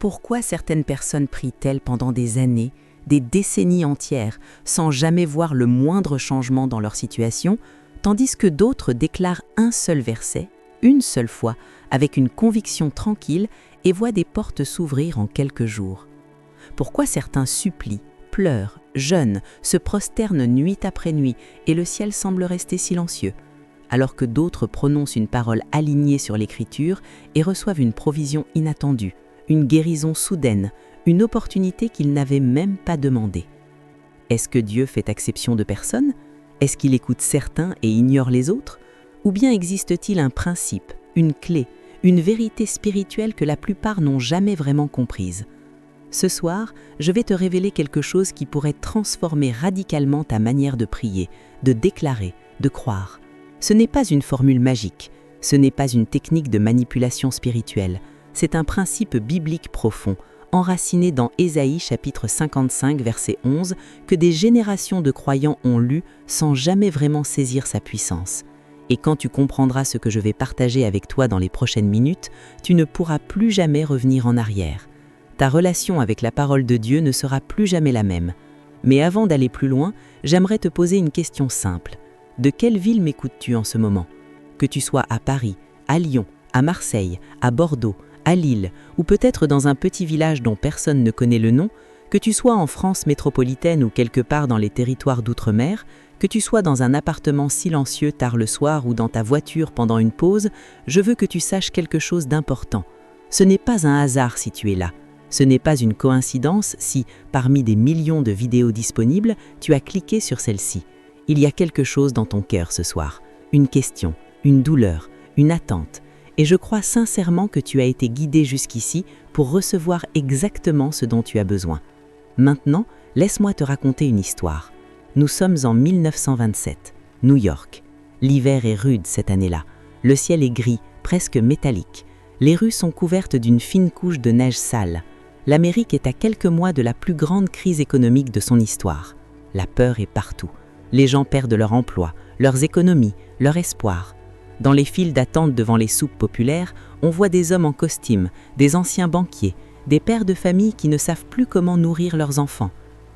Pourquoi certaines personnes prient-elles pendant des années, des décennies entières, sans jamais voir le moindre changement dans leur situation, tandis que d'autres déclarent un seul verset, une seule fois, avec une conviction tranquille et voient des portes s'ouvrir en quelques jours? Pourquoi certains supplient, pleurent, jeûnent, se prosternent nuit après nuit et le ciel semble rester silencieux, alors que d'autres prononcent une parole alignée sur l'Écriture et reçoivent une provision inattendue, une guérison soudaine, une opportunité qu'ils n'avaient même pas demandée? Est-ce que Dieu fait exception de personne? Est-ce qu'il écoute certains et ignore les autres? Ou bien existe-t-il un principe, une clé, une vérité spirituelle que la plupart n'ont jamais vraiment comprise? Ce soir, je vais te révéler quelque chose qui pourrait transformer radicalement ta manière de prier, de déclarer, de croire. Ce n'est pas une formule magique, ce n'est pas une technique de manipulation spirituelle, c'est un principe biblique profond, enraciné dans Ésaïe chapitre 55 verset 11, que des générations de croyants ont lu sans jamais vraiment saisir sa puissance. Et quand tu comprendras ce que je vais partager avec toi dans les prochaines minutes, tu ne pourras plus jamais revenir en arrière. Ta relation avec la parole de Dieu ne sera plus jamais la même. Mais avant d'aller plus loin, j'aimerais te poser une question simple. De quelle ville m'écoutes-tu en ce moment? Que tu sois à Paris, à Lyon, à Marseille, à Bordeaux, à Lille, ou peut-être dans un petit village dont personne ne connaît le nom, que tu sois en France métropolitaine ou quelque part dans les territoires d'outre-mer, que tu sois dans un appartement silencieux tard le soir ou dans ta voiture pendant une pause, je veux que tu saches quelque chose d'important. Ce n'est pas un hasard si tu es là. Ce n'est pas une coïncidence si, parmi des millions de vidéos disponibles, tu as cliqué sur celle-ci. Il y a quelque chose dans ton cœur ce soir, une question, une douleur, une attente. Et je crois sincèrement que tu as été guidé jusqu'ici pour recevoir exactement ce dont tu as besoin. Maintenant, laisse-moi te raconter une histoire. Nous sommes en 1927, New York. L'hiver est rude cette année-là. Le ciel est gris, presque métallique. Les rues sont couvertes d'une fine couche de neige sale. L'Amérique est à quelques mois de la plus grande crise économique de son histoire. La peur est partout. Les gens perdent leur emploi, leurs économies, leur espoir. Dans les files d'attente devant les soupes populaires, on voit des hommes en costume, des anciens banquiers, des pères de famille qui ne savent plus comment nourrir leurs enfants.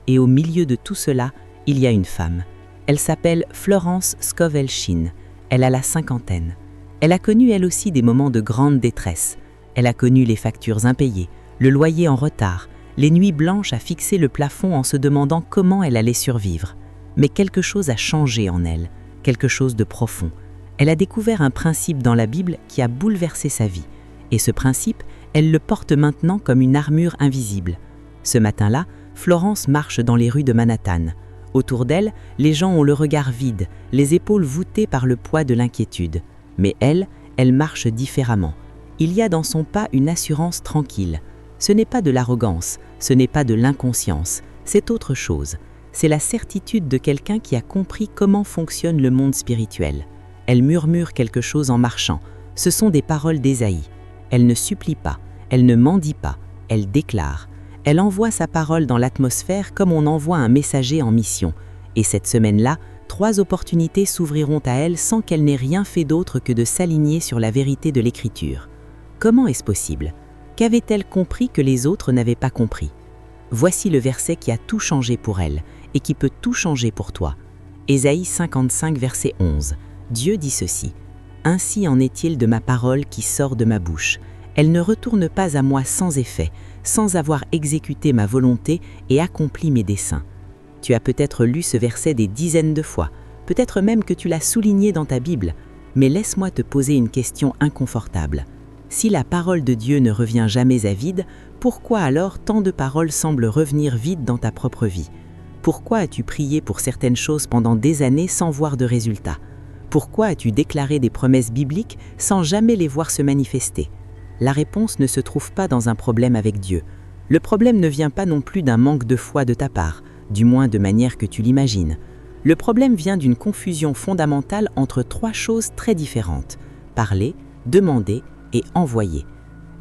Et au milieu de tout cela, il y a une femme. Elle s'appelle Florence Scovel Shinn. Elle a la cinquantaine. Elle a connu elle aussi des moments de grande détresse. Elle a connu les factures impayées, le loyer en retard, les nuits blanches à fixer le plafond en se demandant comment elle allait survivre. Mais quelque chose a changé en elle, quelque chose de profond. Elle a découvert un principe dans la Bible qui a bouleversé sa vie. Et ce principe, elle le porte maintenant comme une armure invisible. Ce matin-là, Florence marche dans les rues de Manhattan. Autour d'elle, les gens ont le regard vide, les épaules voûtées par le poids de l'inquiétude. Mais elle marche différemment. Il y a dans son pas une assurance tranquille. Ce n'est pas de l'arrogance, ce n'est pas de l'inconscience, c'est autre chose. C'est la certitude de quelqu'un qui a compris comment fonctionne le monde spirituel. Elle murmure quelque chose en marchant. Ce sont des paroles d'Ésaïe. Elle ne supplie pas, elle ne mendie pas, elle déclare. Elle envoie sa parole dans l'atmosphère comme on envoie un messager en mission. Et cette semaine-là, 3 opportunités s'ouvriront à elle sans qu'elle n'ait rien fait d'autre que de s'aligner sur la vérité de l'Écriture. Comment est-ce possible? Qu'avait-elle compris que les autres n'avaient pas compris? Voici le verset qui a tout changé pour elle et qui peut tout changer pour toi. Ésaïe 55, verset 11. Dieu dit ceci: « Ainsi en est-il de ma parole qui sort de ma bouche. Elle ne retourne pas à moi sans effet, sans avoir exécuté ma volonté et accompli mes desseins. » Tu as peut-être lu ce verset des dizaines de fois, peut-être même que tu l'as souligné dans ta Bible, mais laisse-moi te poser une question inconfortable. Si la parole de Dieu ne revient jamais à vide, pourquoi alors tant de paroles semblent revenir vides dans ta propre vie? Pourquoi as-tu prié pour certaines choses pendant des années sans voir de résultats? Pourquoi as-tu déclaré des promesses bibliques sans jamais les voir se manifester? La réponse ne se trouve pas dans un problème avec Dieu. Le problème ne vient pas non plus d'un manque de foi de ta part, du moins de manière que tu l'imagines. Le problème vient d'une confusion fondamentale entre 3 choses très différentes: parler, demander et envoyer.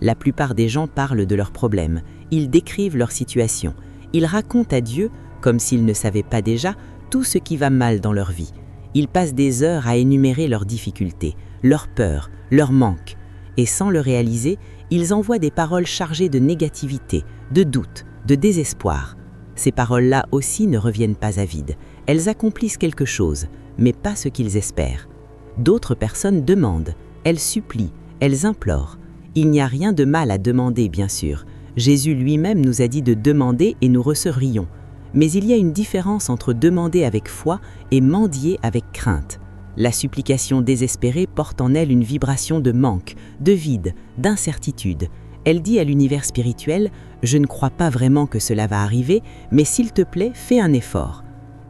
La plupart des gens parlent de leurs problèmes, ils décrivent leur situation, ils racontent à Dieu, comme s'ils ne savaient pas déjà, tout ce qui va mal dans leur vie. Ils passent des heures à énumérer leurs difficultés, leurs peurs, leurs manques. Et sans le réaliser, ils envoient des paroles chargées de négativité, de doute, de désespoir. Ces paroles-là aussi ne reviennent pas à vide. Elles accomplissent quelque chose, mais pas ce qu'ils espèrent. D'autres personnes demandent, elles supplient, elles implorent. Il n'y a rien de mal à demander, bien sûr. Jésus lui-même nous a dit de demander et nous recevrions. Mais il y a une différence entre demander avec foi et mendier avec crainte. La supplication désespérée porte en elle une vibration de manque, de vide, d'incertitude. Elle dit à l'univers spirituel « Je ne crois pas vraiment que cela va arriver, mais s'il te plaît, fais un effort ».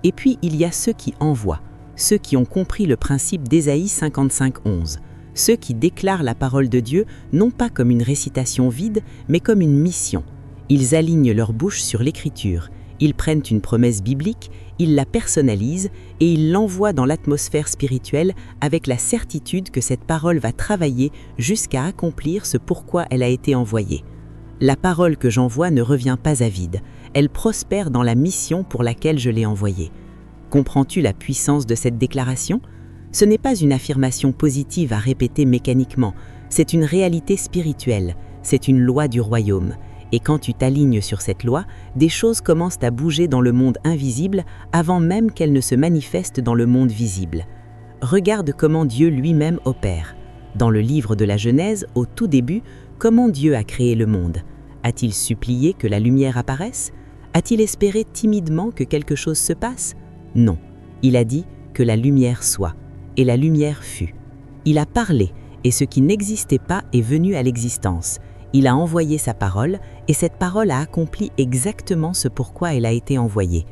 Et puis il y a ceux qui envoient, ceux qui ont compris le principe d'Ésaïe 55:11, ceux qui déclarent la parole de Dieu non pas comme une récitation vide, mais comme une mission. Ils alignent leur bouche sur l'écriture, ils prennent une promesse biblique, ils la personnalisent et ils l'envoient dans l'atmosphère spirituelle avec la certitude que cette parole va travailler jusqu'à accomplir ce pourquoi elle a été envoyée. La parole que j'envoie ne revient pas à vide, elle prospère dans la mission pour laquelle je l'ai envoyée. Comprends-tu la puissance de cette déclaration ? Ce n'est pas une affirmation positive à répéter mécaniquement, c'est une réalité spirituelle, c'est une loi du royaume. Et quand tu t'alignes sur cette loi, des choses commencent à bouger dans le monde invisible avant même qu'elles ne se manifestent dans le monde visible. Regarde comment Dieu lui-même opère. Dans le livre de la Genèse, au tout début, comment Dieu a créé le monde? A-t-il supplié que la lumière apparaisse? A-t-il espéré timidement que quelque chose se passe? Non, il a dit que la lumière soit, et la lumière fut. Il a parlé, et ce qui n'existait pas est venu à l'existence. Il a envoyé sa parole, et cette parole a accompli exactement ce pourquoi elle a été envoyée.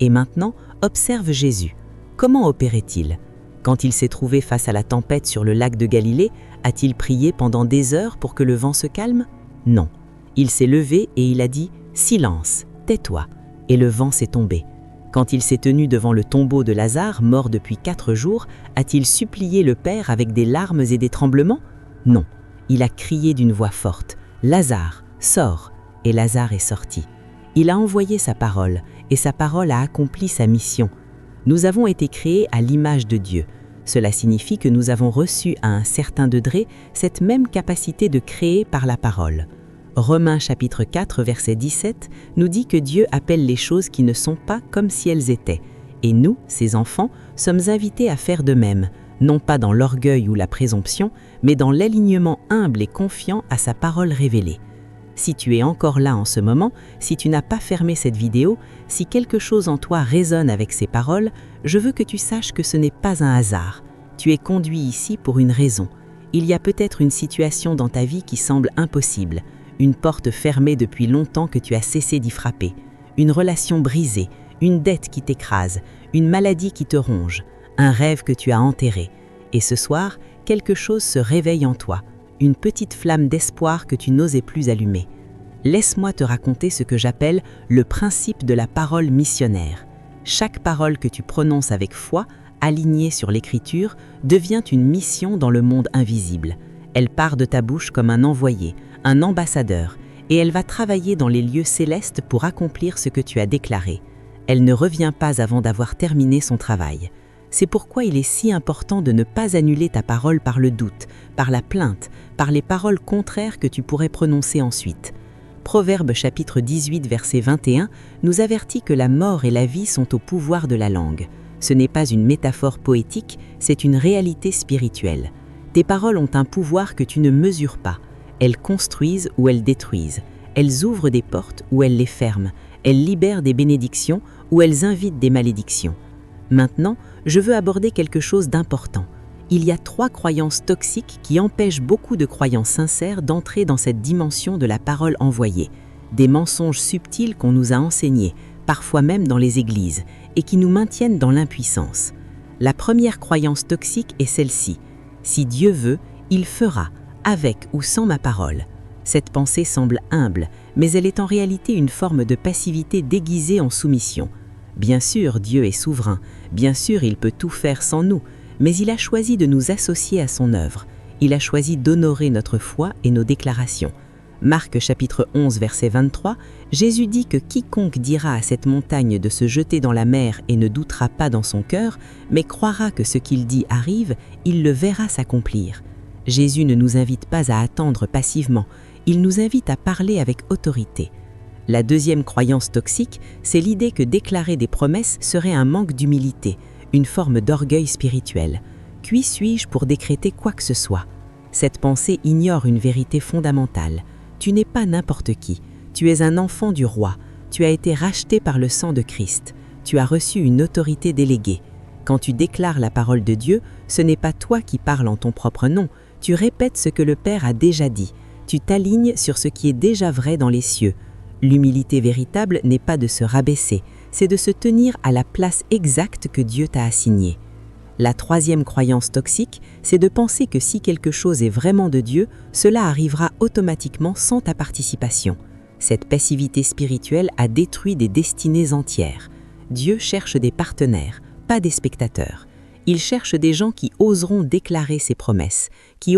Et maintenant, observe Jésus. Comment opérait-il? Quand il s'est trouvé face à la tempête sur le lac de Galilée, a-t-il prié pendant des heures pour que le vent se calme? Non. Il s'est levé et il a dit « Silence, tais-toi » et le vent s'est tombé. Quand il s'est tenu devant le tombeau de Lazare, mort depuis 4 jours, a-t-il supplié le Père avec des larmes et des tremblements? Non. Il a crié d'une voix forte « Lazare, sors !» et Lazare est sorti. Il a envoyé sa parole et sa parole a accompli sa mission. Nous avons été créés à l'image de Dieu. Cela signifie que nous avons reçu à un certain degré cette même capacité de créer par la parole. Romains chapitre 4, verset 17 nous dit que Dieu appelle les choses qui ne sont pas comme si elles étaient. Et nous, ses enfants, sommes invités à faire de même, non pas dans l'orgueil ou la présomption, mais dans l'alignement humble et confiant à sa parole révélée. Si tu es encore là en ce moment, si tu n'as pas fermé cette vidéo, si quelque chose en toi résonne avec ces paroles, je veux que tu saches que ce n'est pas un hasard. Tu es conduit ici pour une raison. Il y a peut-être une situation dans ta vie qui semble impossible, une porte fermée depuis longtemps que tu as cessé d'y frapper, une relation brisée, une dette qui t'écrase, une maladie qui te ronge, un rêve que tu as enterré. Et ce soir, quelque chose se réveille en toi, une petite flamme d'espoir que tu n'osais plus allumer. Laisse-moi te raconter ce que j'appelle le principe de la parole missionnaire. Chaque parole que tu prononces avec foi, alignée sur l'écriture, devient une mission dans le monde invisible. Elle part de ta bouche comme un envoyé, un ambassadeur, et elle va travailler dans les lieux célestes pour accomplir ce que tu as déclaré. Elle ne revient pas avant d'avoir terminé son travail. C'est pourquoi il est si important de ne pas annuler ta parole par le doute, par la plainte, par les paroles contraires que tu pourrais prononcer ensuite. Proverbe chapitre 18, verset 21 nous avertit que la mort et la vie sont au pouvoir de la langue. Ce n'est pas une métaphore poétique, c'est une réalité spirituelle. Tes paroles ont un pouvoir que tu ne mesures pas. Elles construisent ou elles détruisent. Elles ouvrent des portes ou elles les ferment. Elles libèrent des bénédictions ou elles invitent des malédictions. Maintenant, je veux aborder quelque chose d'important. Il y a 3 croyances toxiques qui empêchent beaucoup de croyants sincères d'entrer dans cette dimension de la parole envoyée. Des mensonges subtils qu'on nous a enseignés, parfois même dans les églises, et qui nous maintiennent dans l'impuissance. La première croyance toxique est celle-ci. Si Dieu veut, il fera, avec ou sans ma parole. Cette pensée semble humble, mais elle est en réalité une forme de passivité déguisée en soumission. Bien sûr, Dieu est souverain, bien sûr, il peut tout faire sans nous, mais il a choisi de nous associer à son œuvre. Il a choisi d'honorer notre foi et nos déclarations. Marc chapitre 11, verset 23, Jésus dit que quiconque dira à cette montagne de se jeter dans la mer et ne doutera pas dans son cœur, mais croira que ce qu'il dit arrive, il le verra s'accomplir. Jésus ne nous invite pas à attendre passivement, il nous invite à parler avec autorité. La deuxième croyance toxique, c'est l'idée que déclarer des promesses serait un manque d'humilité, une forme d'orgueil spirituel. Qui suis-je pour décréter quoi que ce soit? Cette pensée ignore une vérité fondamentale. Tu n'es pas n'importe qui. Tu es un enfant du roi. Tu as été racheté par le sang de Christ. Tu as reçu une autorité déléguée. Quand tu déclares la parole de Dieu, ce n'est pas toi qui parles en ton propre nom. Tu répètes ce que le Père a déjà dit. Tu t'alignes sur ce qui est déjà vrai dans les cieux. L'humilité véritable n'est pas de se rabaisser, c'est de se tenir à la place exacte que Dieu t'a assignée. La troisième croyance toxique, c'est de penser que si quelque chose est vraiment de Dieu, cela arrivera automatiquement sans ta participation. Cette passivité spirituelle a détruit des destinées entières. Dieu cherche des partenaires, pas des spectateurs. Il cherche des gens qui oseront déclarer ses promesses, qui